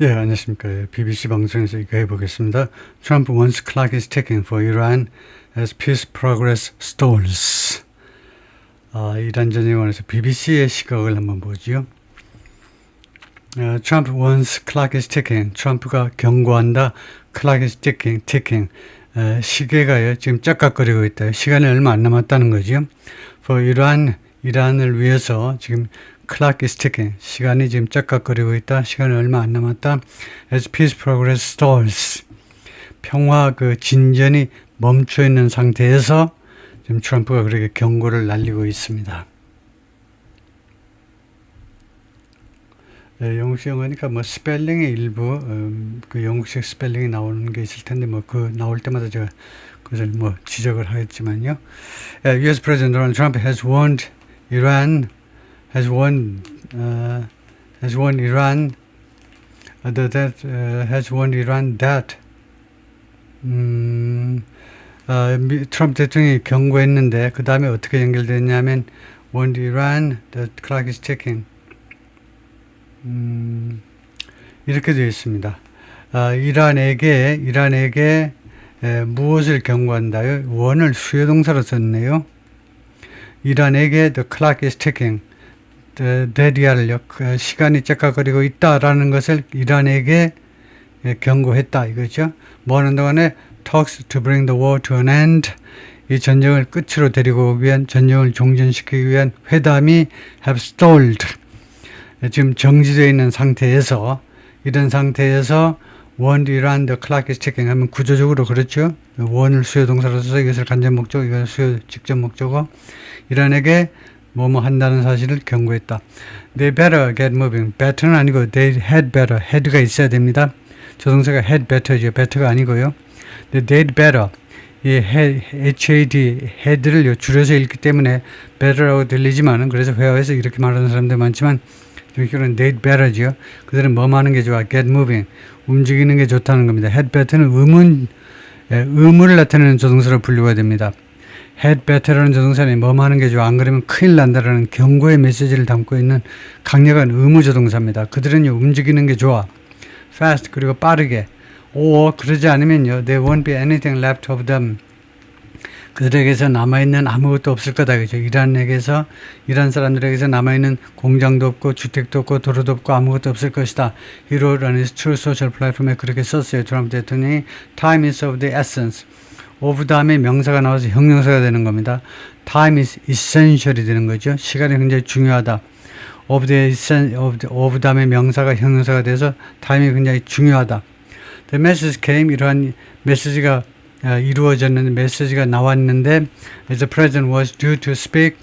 예, 안녕하십니까. BBC 방송에서 이거 해보겠습니다. Trump wants clock is ticking for Iran as peace progress stalls. 이란 전쟁에 관해서 BBC의 시각을 한번 보지요. Trump wants clock is ticking. 트럼프가 경고한다. Clock is ticking. 시계가 지금 짝깍거리고 있다. 시간이 얼마 안 남았다는 거죠. For Iran, 이란을 위해서 지금 clock is ticking. 시간이 지금 짝깍거리고 있다. 시간이 얼마 안 남았다. As peace progress stalls. 평화 진전이 멈춰 있는 상태에서 지금 트럼프가 그렇게 경고를 날리고 있습니다. 영국식 영어니까 스펠링의 일부 영국식 스펠링이 나오는 게 있을 텐데 나올 때마다 제가 그것을 지적을 하겠지만요. U.S. President Donald Trump has warned Iran Iran that 트럼프 대통령이 경고했는데 그 다음에 어떻게 연결됐냐면 warned Iran that clock is ticking. 이렇게 되어 있습니다. 이란에게 무엇을 경고한다요? 원을 수요동사로 썼네요. 이란에게 the clock is ticking. 데디아를 시간이 짝깍거리고 있다라는 것을 이란에게 경고했다 이거죠. 뭐 하는 동안에 talks to bring the war to an end. 이 전쟁을 끝으로 데리고 오기 위한 전쟁을 종전시키기 위한 회담이 have stalled. 지금 정지되어 있는 상태에서 이런 상태에서 warned Iran the clock is ticking 하면 구조적으로 그렇죠. 원을 수요동사로 써서 이것을 간접 목적, 이것을 수요 직접 목적어 이란에게 뭐뭐 한다는 사실을 경고했다. They better get moving. better는 아니고 they had better. had가 있어야 됩니다. 조동사가 had better죠. better가 아니고요. they'd better. 이 had, had를 줄여서 읽기 때문에 better라고 들리지만은 그래서 회화에서 이렇게 말하는 사람들 많지만 이렇게는 they'd better죠. 그들은 뭐 하는 게 좋아? get moving. 움직이는 게 좋다는 겁니다. had better는 의무를 나타내는 조동사로 분류가 됩니다. had better라는 조동사는 뭐 하는 게 좋아? 안 그러면 큰일 난다라는 경고의 메시지를 담고 있는 강력한 의무 조동사입니다. 그들은요, 움직이는 게 좋아. fast, 그리고 빠르게. 그러지 않으면요, there won't be anything left of them. 그들에게서 남아있는 아무것도 없을 거다. 그죠? 이란 사람들에게서 남아있는 공장도 없고, 주택도 없고, 도로도 없고, 아무것도 없을 것이다. He wrote on his Truth Social platform에 그렇게 썼어요. 트럼프 대통령이 time is of the essence. of 다음에 명사가 나와서 형용사가 되는 겁니다. time is essential이 되는 거죠. 시간이 굉장히 중요하다. of 다음에 명사가 형용사가 돼서 time이 굉장히 중요하다. The message came. 이러한 메시지가 이루어졌는데 메시지가 나왔는데 as the president was due to speak.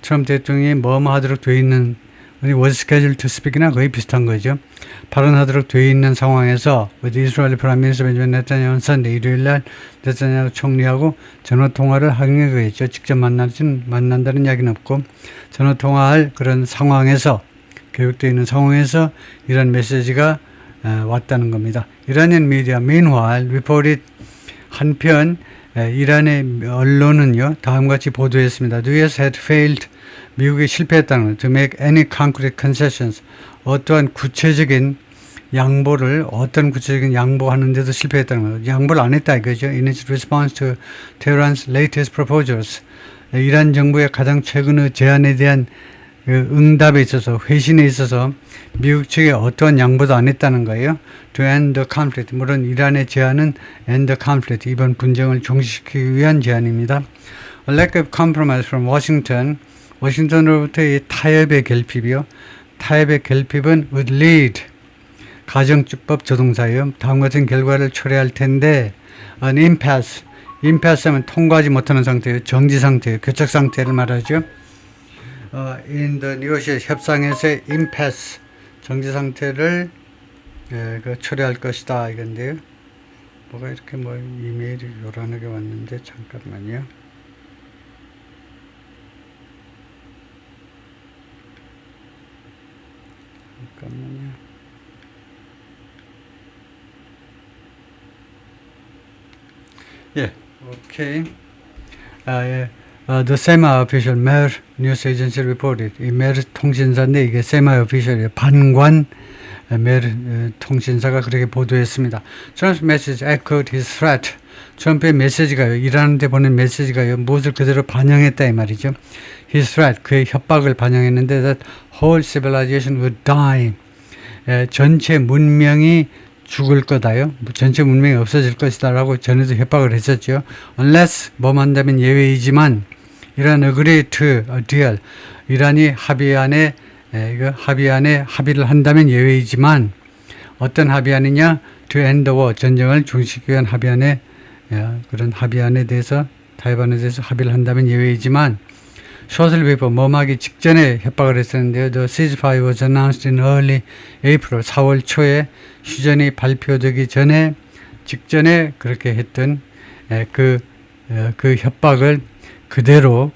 트럼프 대통령이 뭐뭐 하도록 되어 있는 was scheduled to speak이나 거의 비슷한 거죠. 발언하도록 되어 있는 상황에서 with Israel Prime Minister Benjamin Netanyahu on Sunday 일요일날 네타냐후 총리하고 전화통화를 하게 되겠죠. 직접 만난다는 이야기는 없고 전화통화할 그런 상황에서 교육되어 있는 상황에서 이런 메시지가 왔다는 겁니다. Iranian media meanwhile reported 한편 이란의 언론은요 다음과 같이 보도했습니다. The US had failed. 미국이 실패했다는 거예요. To make any concrete concessions. 어떤 구체적인 양보하는데도 실패했다는 거예요. 양보를 안 했다 이거죠. In its response to Tehran's latest proposals. 이란 정부의 가장 최근의 제안에 대한 응답에 있어서 회신에 있어서 미국 측에 어떠한 양보도 안 했다는 거예요. To end the conflict. 물론 이란의 제안은 end the conflict. 이번 분쟁을 종식시키기 위한 제안입니다. A lack of compromise from Washington. 워싱턴으로부터 이 타협의 결핍이요. 타협의 결핍은 would lead. 가정주법 조동사예요. 다음 같은 결과를 초래할 텐데 an impasse. impasse 하면 통과하지 못하는 상태예요. 정지 상태예요. 교착 상태를 말하죠. in the negotiation 협상에서의 impasse 정지 상태를 초래할 것이다 이건데요. 뭐가 이렇게 이메일이 요란하게 왔는데 잠깐만요. 예, 오케이. The semi-official Mer News Agency reported. 이 메르 통신사인데 이게 semi-official이에요. 반관 메일 통신사가 그렇게 보도했습니다. Trump's message echoed his threat. 트럼프의 메시지가요, 이란한테 보낸 메시지가요, 무엇을 그대로 반영했다 이 말이죠. His threat, 그의 협박을 반영했는데 that whole civilization would die. 전체 문명이 죽을 거다요. 전체 문명이 없어질 것이다 라고 전에도 협박을 했었죠. Unless, 뭐만 한다면 예외이지만, 이란 agree to a deal. 이란이 합의안에 합의를 한다면 예외이지만, 어떤 합의안이냐? To end the war. 전쟁을 중지하기 위한 합의안에, 그런 합의안에 대해서, 타협안에 대해서 합의를 한다면 예외이지만, shortly before, 뭐하기 직전에 협박을 했었는데요. The ceasefire was announced in early April, 4월 초에 휴전이 발표되기 전에, 직전에 그렇게 했던 그 협박을 그대로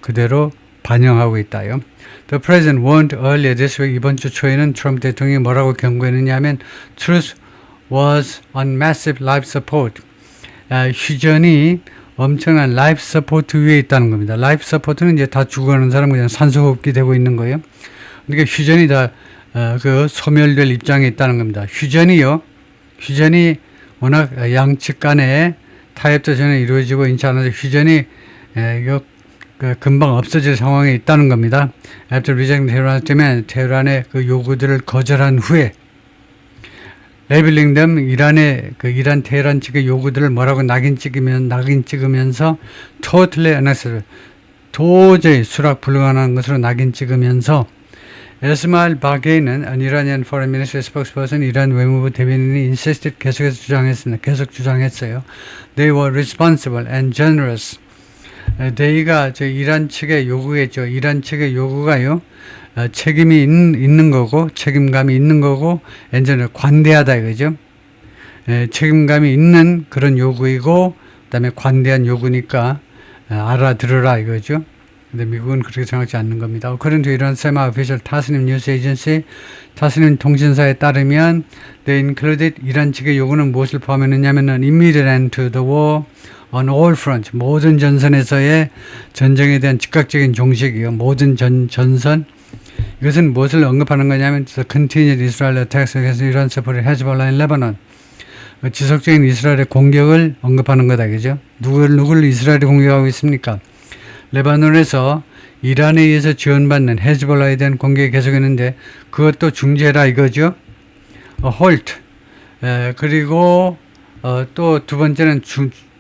반영하고 있다요. The president warned earlier this week, 이번 주 초에는 트럼프 대통령이 뭐라고 경고했느냐 하면 truce was on massive life support. 휴전이 엄청난 라이프 서포트 위에 있다는 겁니다. 라이프 서포트는 이제 다 죽어가는 사람 그냥 산소호흡기 되고 있는 거예요. 그러니까 휴전이 다 소멸될 입장에 있다는 겁니다. 휴전이 워낙 양측 간에 타협도 전에 이루어지고 있지 않아서 휴전이 금방 없어질 상황에 있다는 겁니다. After rejecting Tehran 때문에 테헤란의 그 요구들을 거절한 후에 레벨링 them 이란 테헤란 측의 요구들을 뭐라고 낙인 찍으면서 totally unacceptable, 도저히 수락 불가능한 것으로 낙인 찍으면서 에스마일 바게이는 Iranian Foreign Ministry spokesperson, 이란 외무부 대변인이 insisted, 계속 주장했어요. They were responsible and generous. they가 이란 측의 요구겠죠. 이란 측의 요구가요, 책임이 있는 거고, 책임감이 있는 거고, 엔전을 관대하다 이거죠. 책임감이 있는 그런 요구이고, 그 다음에 관대한 요구니까 알아들으라 이거죠. 근데 미국은 그렇게 생각하지 않는 겁니다. According to Iran semi-official Tasnim News Agency, 타스님 통신사에 따르면 they included, 이란 측의 요구는 무엇을 포함했느냐면 immediate end to the war on all fronts, 모든 전선에서의 전쟁에 대한 즉각적인 종식이요. 모든 전선. 이것은 무엇을 언급하는 거냐면 continued Israel attacks against Iran supported Hezbollah in Lebanon. 지속적인 이스라엘의 공격을 언급하는 거다. 그죠? 누구를 이스라엘이 공격하고 있습니까? 레바논에서 이란에 의해서 지원받는 헤즈볼라에 대한 공격이 계속했는데 그것도 중재라 이거죠. 홀트. 그리고 또 두 번째는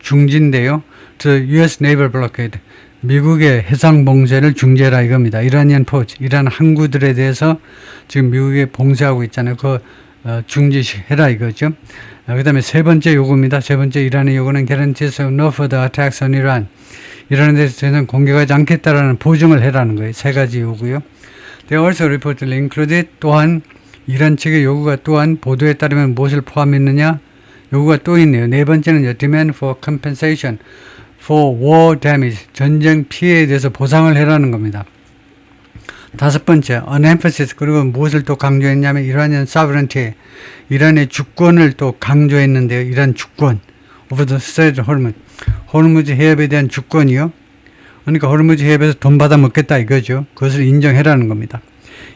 중지인데요. The U.S. Naval Blockade. 미국의 해상 봉쇄를 중재라 이겁니다. 이라니안 포츠, 이란 항구들에 대해서 지금 미국이 봉쇄하고 있잖아요. 그 중지해라 이거죠. 그 다음에 세 번째 요구입니다. 세 번째 이란의 요구는 guarantees of no further attacks on Iran. 이란에 대해서는 공격하지 않겠다라는 보증을 해라는 거예요. 세 가지 요구요. They also reportedly included, 또한 이란 측의 요구가 또한 보도에 따르면 무엇을 포함했느냐? 요구가 또 있네요. 네 번째는 demand for compensation for war damage, 전쟁 피해에 대해서 보상을 해라는 겁니다. 다섯 번째, an emphasis, 그리고 무엇을 또 강조했냐면 Iranian sovereignty, 이란의 주권을 또 강조했는데요. 이란 주권, over the Strait of Hormuz, 호르무즈 해협에 대한 주권이요. 그러니까 호르무즈 해협에서 돈 받아 먹겠다 이거죠. 그것을 인정해라는 겁니다.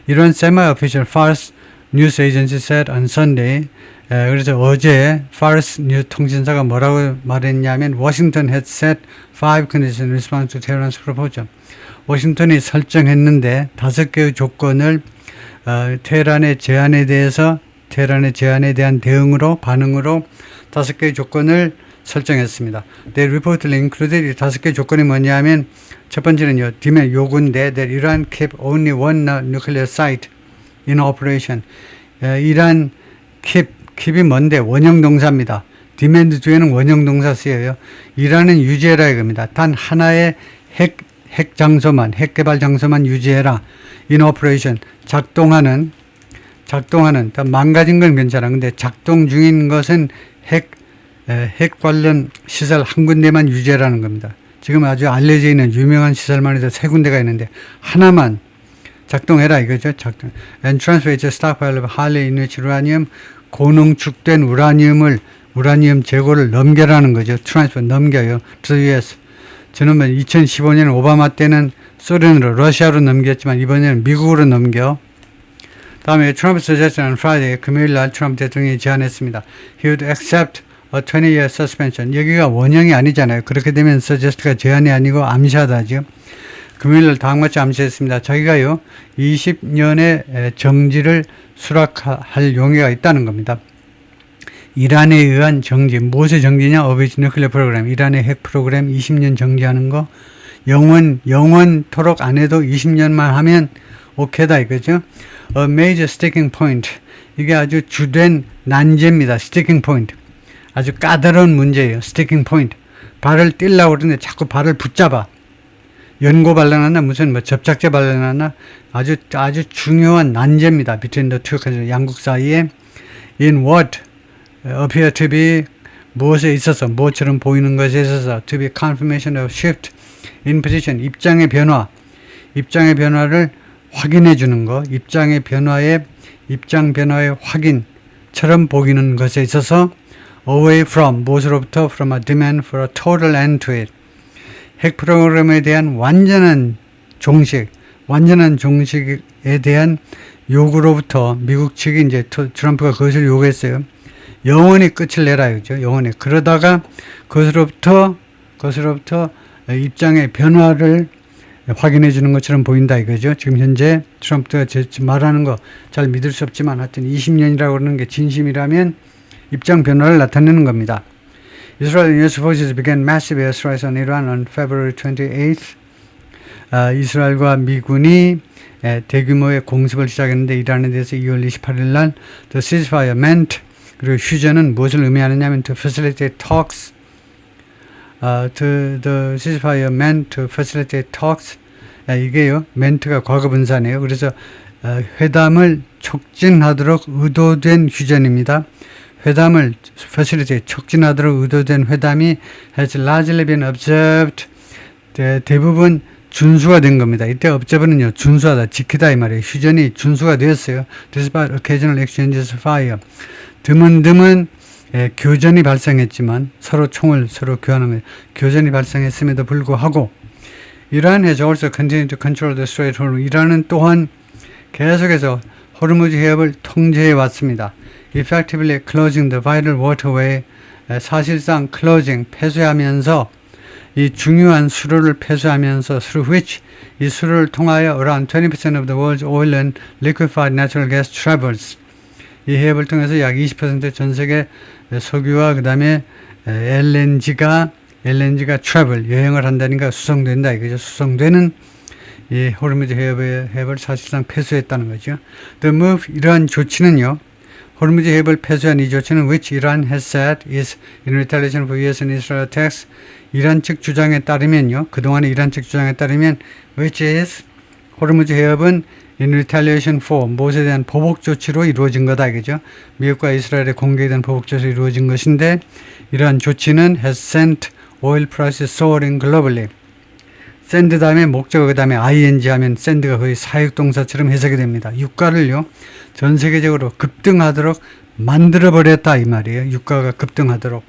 이런 semi-official Fars News Agency said on Sunday, 그래서 어제 Fars 뉴스 통신사가 뭐라고 말했냐면 Washington had set 5 conditions in response to Tehran's proposal. 워싱턴이 설정했는데 5개의 조건을 테헤란의 제안에 대한 반응으로 5개의 조건을 설정했습니다. They reportedly included, 이 5개의 조건이 뭐냐면 첫 번째는요, 디멘 요구인데 that Iran keep only one nuclear site in operation. 이란 keep이 뭔데? 원형동사입니다. demand 중에는 원형동사 쓰여요. 이란은 유지해라 이겁니다. 단 하나의 핵 개발 장소만 유지해라. in operation, 작동하는, 망가진 건 괜찮아. 근데 작동 중인 것은 핵 관련 시설 한 군데만 유지해라는 겁니다. 지금 아주 알려져 있는 유명한 시설만 해도 3군데가 있는데 하나만 작동해라 이거죠. 작동. And transfer its stockpile of highly enriched uranium, 고농축된 우라늄 재고를 넘겨라는 거죠. transfer, 넘겨요. to the US. 저는 2015년 오바마 때는 소련으로, 러시아로 넘겼지만 이번에는 미국으로 넘겨. 다음에 트럼프 suggested on Friday, 금요일 날 트럼프 대통령이 제안했습니다. He would accept a 20-year suspension. 여기가 원형이 아니잖아요. 그렇게 되면 suggest가 제안이 아니고 암시하다죠. 금요일 날 다음같이 암시했습니다. 자기가요 20년의 정지를 수락할 용의가 있다는 겁니다. 이란에 의한 정지, 무엇의 정지냐? 어비지 뉴클리어 프로그램, 이란의 핵 프로그램 20년 정지하는 거, 영원토록 안 해도 20년만 하면 오케이다 이거죠. A major sticking point, 이게 아주 주된 난제입니다. sticking point, 아주 까다로운 문제예요. sticking point, 발을 뛸라고 그러는데 자꾸 발을 붙잡아. 연고 발라놨나 무슨 뭐 접착제 발라놨나, 아주 중요한 난제입니다. between the two countries, 양국 사이에. in what appear to be, 무엇에 있어서, 무엇처럼 보이는 것에 있어서, to be confirmation of shift in position, 입장의 변화를 확인해 주는 것, 입장 변화의 확인처럼 보이는 것에 있어서, away from, 무엇으로부터, from a demand for a total end to it, 핵 프로그램에 대한 완전한 종식에 대한 요구로부터, 미국 측이 이제 트럼프가 그것을 요구했어요. 영원히 끝을 내라 이거죠. 영원히. 그러다가 그것으로부터 입장의 변화를 확인해 주는 것처럼 보인다 이거죠. 지금 현재 트럼프가 말하는 거 잘 믿을 수 없지만 하여튼 20년이라고 그러는 게 진심이라면 입장 변화를 나타내는 겁니다. Israel and US forces began massive airstrikes on Iran on February 28th. 이스라엘과 미군이 대규모의 공습을 시작했는데 이란에 대해서 2월 28일 날 The ceasefire meant, 그리고 휴전은 무엇을 의미하느냐면 to facilitate talks. The ceasefire meant to facilitate talks. 이게요, 멘트가 과거분사네요. 그래서 회담을 촉진하도록 의도된 휴전입니다. 회담을 facilitate, 촉진하도록 의도된 회담이 has largely been observed. 대부분 준수가 된 겁니다. 이때 observe는요, 준수하다, 지키다 이 말이에요. 휴전이 준수가 되었어요. Despite occasional exchanges of fire. 드문드문 교전이 발생했지만 서로 총을 교환하면 교전이 발생했음에도 불구하고 이란 has also continued to control the Strait of Hormuz. 이란은 또한 계속해서 호르무즈 해협을 통제해 왔습니다. Effectively closing the vital waterway. 사실상 closing, 폐쇄하면서 이 중요한 수로를 폐쇄하면서 through which, 이 수로를 통하여 around 20% of the world's oil and liquefied natural gas travels. 이 해협을 통해서 약 20% 전 세계 석유와 그 다음에 LNG가 travel, 여행을 한다니까 수송된다 이거죠. 수송되는 이 호르무즈 해협을 사실상 폐쇄했다는 거죠. The move, 이러한 조치는요, 호르무즈 해협을 폐쇄한 이 조치는 which Iran has said is in retaliation for US and Israel attacks. 이란 측 주장에 따르면요, 그동안의 이란 측 주장에 따르면 which is, 호르무즈 해협은 in retaliation for, 무엇에 대한 보복 조치로 이루어진 거다 이거죠. 미국과 이스라엘의 공격에 대한 보복 조치로 이루어진 것인데 이러한 조치는 has sent oil prices soaring globally. send 다음에 목적어 그 다음에 ing 하면 send가 거의 사역동사처럼 해석이 됩니다. 유가를요, 전 세계적으로 급등하도록 만들어버렸다 이 말이에요. 유가가 급등하도록.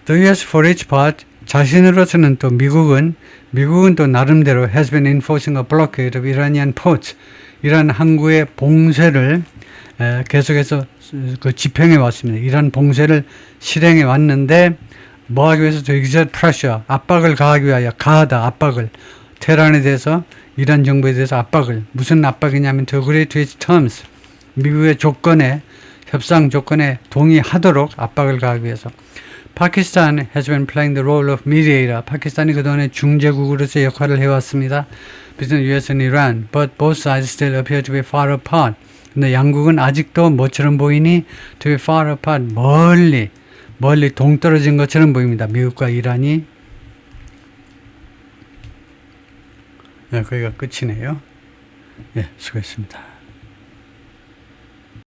The US for its part, 자신으로서는 또 미국은 또 나름대로 has been enforcing a blockade of Iranian ports. 이란 항구의 봉쇄를 계속해서 집행해 왔습니다. 이란 봉쇄를 실행해 왔는데 뭐 하기 위해서 to exert pressure, 압박을 가하기 위하여, 가하다, 압박을, 테헤란에 대해서, 이란 정부에 대해서 압박을, 무슨 압박이냐면 to agree to its terms, 미국의 조건에, 협상 조건에 동의하도록 압박을 가하기 위해서. Pakistan has been playing the role of mediator. 파키스탄이 그동안에 중재국으로서 역할을 해왔습니다. Between US and Iran, but both sides still appear to be far apart. 근데 양국은 아직도 뭐처럼 보이니? To be far apart, 멀리 동떨어진 것처럼 보입니다. 미국과 이란이. 네, 거기가 끝이네요. 예, 수고했습니다.